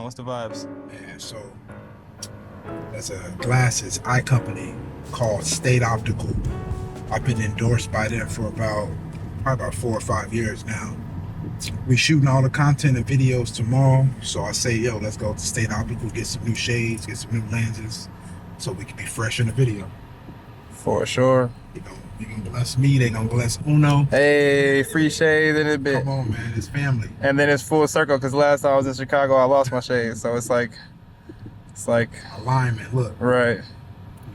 What's the vibes? And so there's a glasses eye company called State Optical. I've been endorsed by them for probably about 4 or 5 years now. We shooting all the content and videos tomorrow, so I say, yo, let's go to State Optical, get some new shades, get some new lenses, so we can be fresh in the video. For sure. You gonna bless me, they gonna bless Uno. Hey, free shades in a bit. Come on, man, it's family. And then it's full circle, because last time I was in Chicago, I lost my shades, so it's like alignment. Look, right.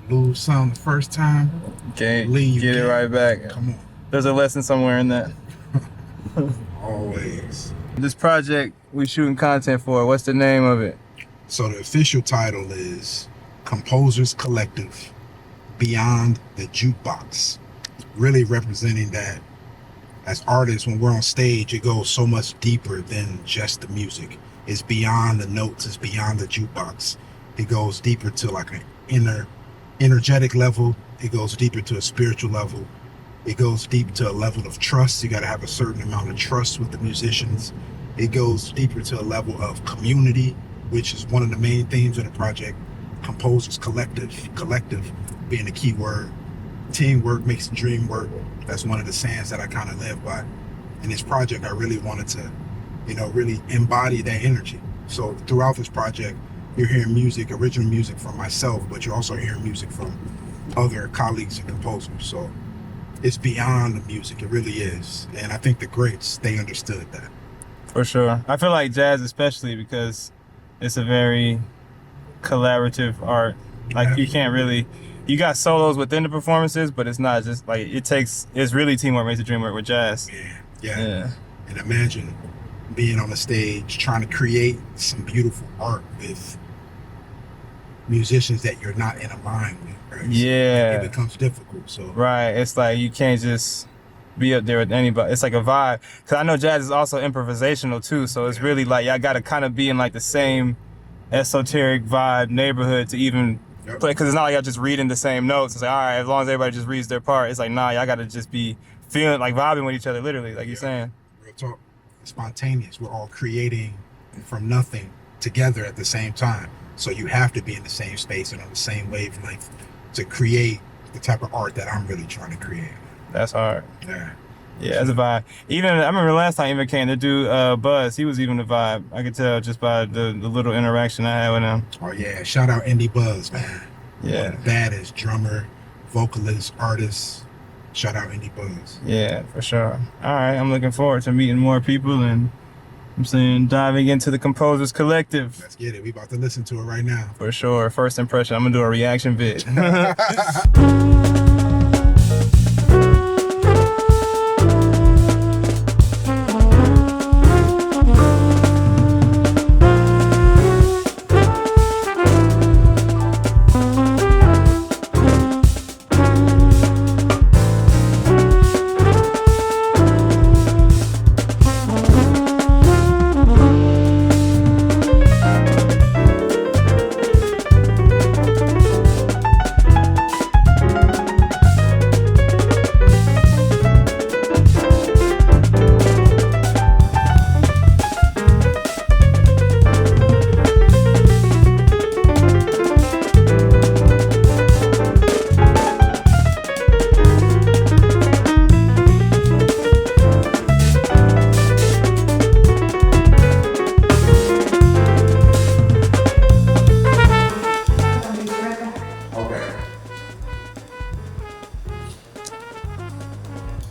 You lose some the first time, Can't get it right back. Come on. There's a lesson somewhere in that. Always. This project we shooting content for, what's the name of it? So the official title is Composers Collective Beyond the Jukebox. Really representing that as artists, when we're on stage, it goes so much deeper than just the music. It's beyond the notes, it's beyond the jukebox. It goes deeper to like an energetic level. It goes deeper to a spiritual level. It goes deep to a level of trust. You got to have a certain amount of trust with the musicians. It goes deeper to a level of community, which is one of the main themes of the project. Composers collective being the key word. Teamwork makes the dream work. That's one of the sayings that I kind of live by. In this project, I really wanted to, really embody that energy. So throughout this project, you're hearing music, original music from myself, but you're also hearing music from other colleagues and composers. So it's beyond the music, it really is. And I think the greats, they understood that. For sure. I feel like jazz especially because it's a very collaborative art. Like you can't really, you got solos within the performances, but it's not just like, it's really teamwork makes the dream work with jazz. Yeah. And imagine being on a stage trying to create some beautiful art with musicians that you're not in a line with. Right? Yeah. So it becomes difficult. So right. It's like you can't just be up there with anybody. It's like a vibe. Cause I know jazz is also improvisational too. So it's really like y'all gotta kind of be in like the same esoteric vibe neighborhood to even play. Cause it's not like y'all just reading the same notes. It's like, all right, as long as everybody just reads their part. It's like, nah, y'all gotta just be feeling like vibing with each other, literally, like you're saying. Real talk. It's spontaneous. We're all creating from nothing together at the same time. So you have to be in the same space and on the same wavelength to create the type of art that I'm really trying to create. That's hard. Yeah. Yeah, that's a vibe. Even, I remember last time even came, the dude, Buzz, he was even a vibe. I could tell just by the little interaction I had with him. Oh yeah, shout out Indie Buzz, man. Yeah. One of the baddest drummer, vocalist, artist. Shout out Indie Buzz. Yeah, for sure. All right, I'm looking forward to meeting more people and I'm saying diving into the Composers Collective. Let's get it. We about to listen to it right now. For sure. First impression, I'm gonna do a reaction vid.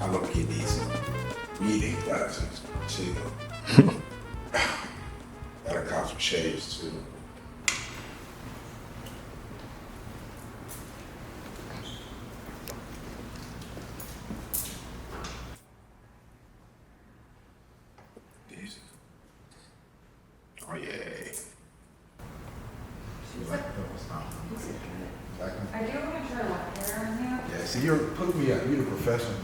I love get these reading glasses too. Gotta cop some shades too. These. Oh yeah. You like those, huh? I do want to try left hair on you. Yeah, see, you're the professional.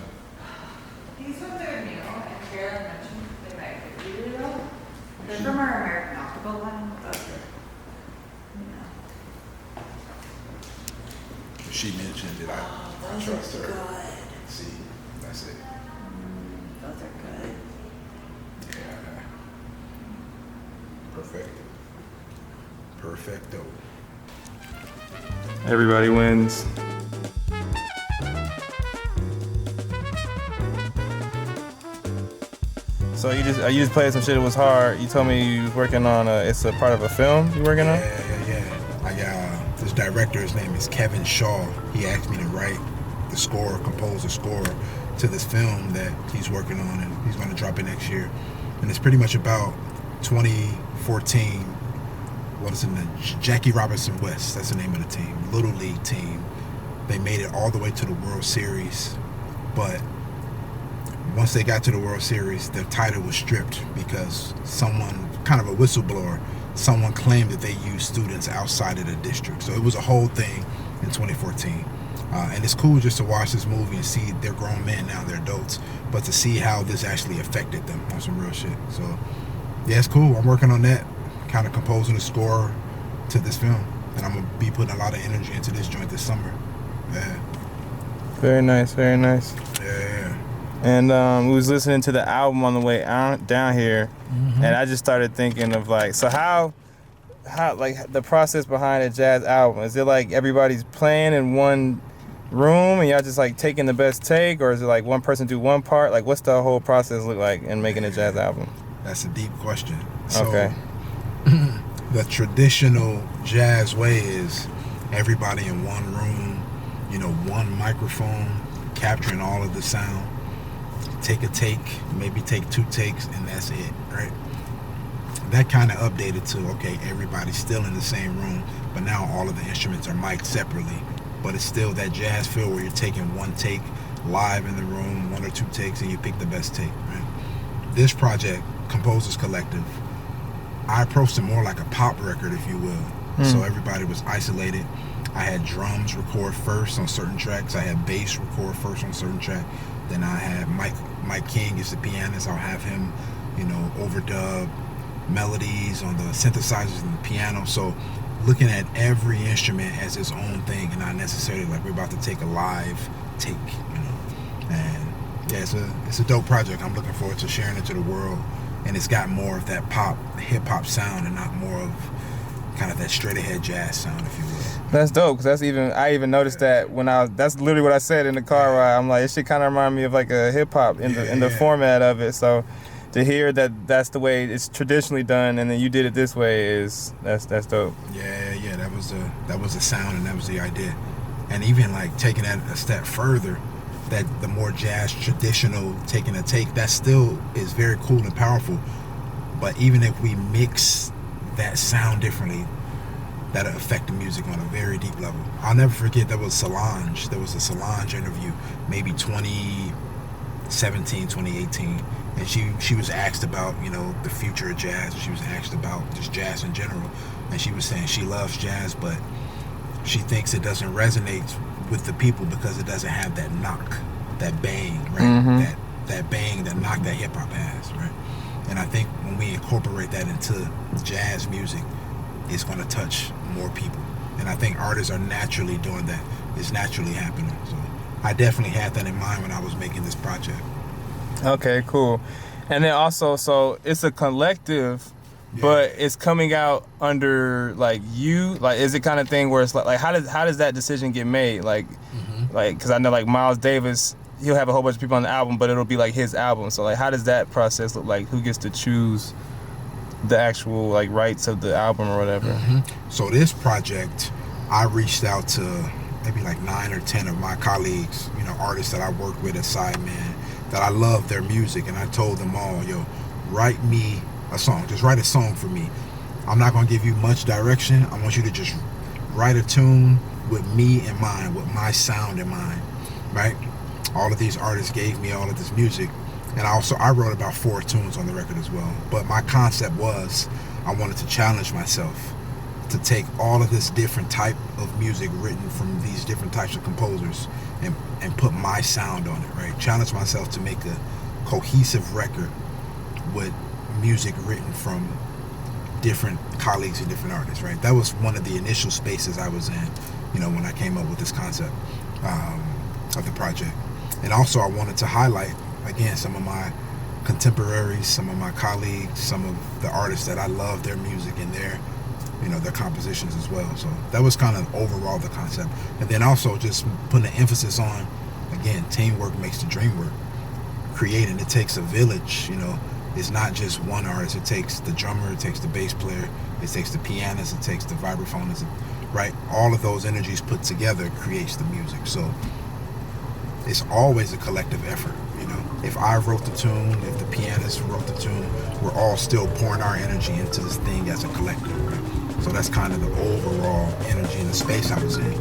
These ones are new, and Carolyn mentioned they might fit you really well. They're from our American Optical line, but She mentioned it. I trust her. Good. See, that's it. Those are good. Yeah. Perfect. Perfecto. Everybody wins. So you just played some shit that was hard. You told me you was working on it's a part of a film you working on? Yeah. I got this director, his name is Kevin Shaw. He asked me to write the score, compose the score to this film that he's working on, and he's going to drop it next year. And it's pretty much about 2014. What is it? Jackie Robinson West. That's the name of the team. Little League team. They made it all the way to the World Series, but once they got to the World Series, the title was stripped because someone, kind of a whistleblower, someone claimed that they used students outside of the district. So it was a whole thing in 2014. And it's cool just to watch this movie and see they're grown men now, they're adults, but to see how this actually affected them on some real shit. So yeah, it's cool. I'm working on that, kind of composing a score to this film. And I'm going to be putting a lot of energy into this joint this summer. Yeah. Very nice, very nice. Yeah. And we was listening to the album on the way down here, and I just started thinking of like, so how like the process behind a jazz album? Is it like everybody's playing in one room and y'all just like taking the best take, or is it like one person do one part? Like, what's the whole process look like in making a jazz album? That's a deep question. So, Okay. The traditional jazz way is everybody in one room, you know, one microphone, capturing all of the sound. Take a take, maybe take 2 takes, and that's it, right? That kind of updated to, okay, everybody's still in the same room, but now all of the instruments are mic'd separately. But it's still that jazz feel where you're taking 1 take live in the room, 1 or 2 takes, and you pick the best take, right? This project, Composers Collective, I approached it more like a pop record, if you will. So everybody was isolated. I had drums record first on certain tracks. I had bass record first on certain tracks. Then I had Mike King is the pianist. I'll have him, you know, overdub melodies on the synthesizers and the piano. So looking at every instrument as its own thing, and not necessarily like we're about to take a live take, you know. And yeah, it's a dope project. I'm looking forward to sharing it to the world. And it's got more of that pop, hip hop sound, and not more of kind of that straight ahead jazz sound, if you will. That's dope, cause I even noticed that when that's literally what I said in the car ride. I'm like, it shit kind of remind me of like a hip hop in the format of it. So to hear that that's the way it's traditionally done, and then you did it this way that's dope. Yeah, that was the sound, and that was the idea. And even like taking that a step further, that the more jazz traditional taking a take, that still is very cool and powerful. But even if we mix that sound differently, that'll affect the music on a very deep level. I'll never forget there was Solange. There was a Solange interview, maybe 2017, 2018. And she was asked about, you know, the future of jazz. She was asked about just jazz in general. And she was saying she loves jazz, but she thinks it doesn't resonate with the people because it doesn't have that knock, that bang, right? That bang, that knock that hip hop has, right? And I think when we incorporate that into jazz music, it's going to touch more people. And I think artists are naturally doing that. It's naturally happening. So I definitely had that in mind when I was making this project. Okay, cool. And then also, so it's a collective, but it's coming out under like you. Like, is it kind of thing where it's like how does that decision get made? Like, because I know like Miles Davis, he'll have a whole bunch of people on the album, but it'll be like his album. So like, how does that process look like? Who gets to choose the actual like rights of the album or whatever? So this project, I reached out to maybe like 9 or 10 of my colleagues, you know, artists that I work with at Sideman, that I love their music, and I told them all, yo, write me a song. Just write a song for me. I'm not gonna give you much direction. I want you to just write a tune with me in mind, with my sound in mind, right? All of these artists gave me all of this music, and I wrote about 4 tunes on the record as well. But my concept was I wanted to challenge myself to take all of this different type of music written from these different types of composers and put my sound on it, right? Challenge myself to make a cohesive record with music written from different colleagues and different artists, right? That was one of the initial spaces I was in, you know, when I came up with this concept of the project. And also I wanted to highlight, again, some of my contemporaries, some of my colleagues, some of the artists that I love their music and their you know, their compositions as well. So that was kind of overall the concept. And then also just putting an emphasis on, again, teamwork makes the dream work. Creating, it takes a village, you know. It's not just one artist. It takes the drummer, it takes the bass player, it takes the pianist, it takes the vibraphonist, right? All of those energies put together creates the music. So it's always a collective effort, you know. If I wrote the tune, if the pianist wrote the tune, we're all still pouring our energy into this thing as a collective, right? So that's kind of the overall energy in the space I was in.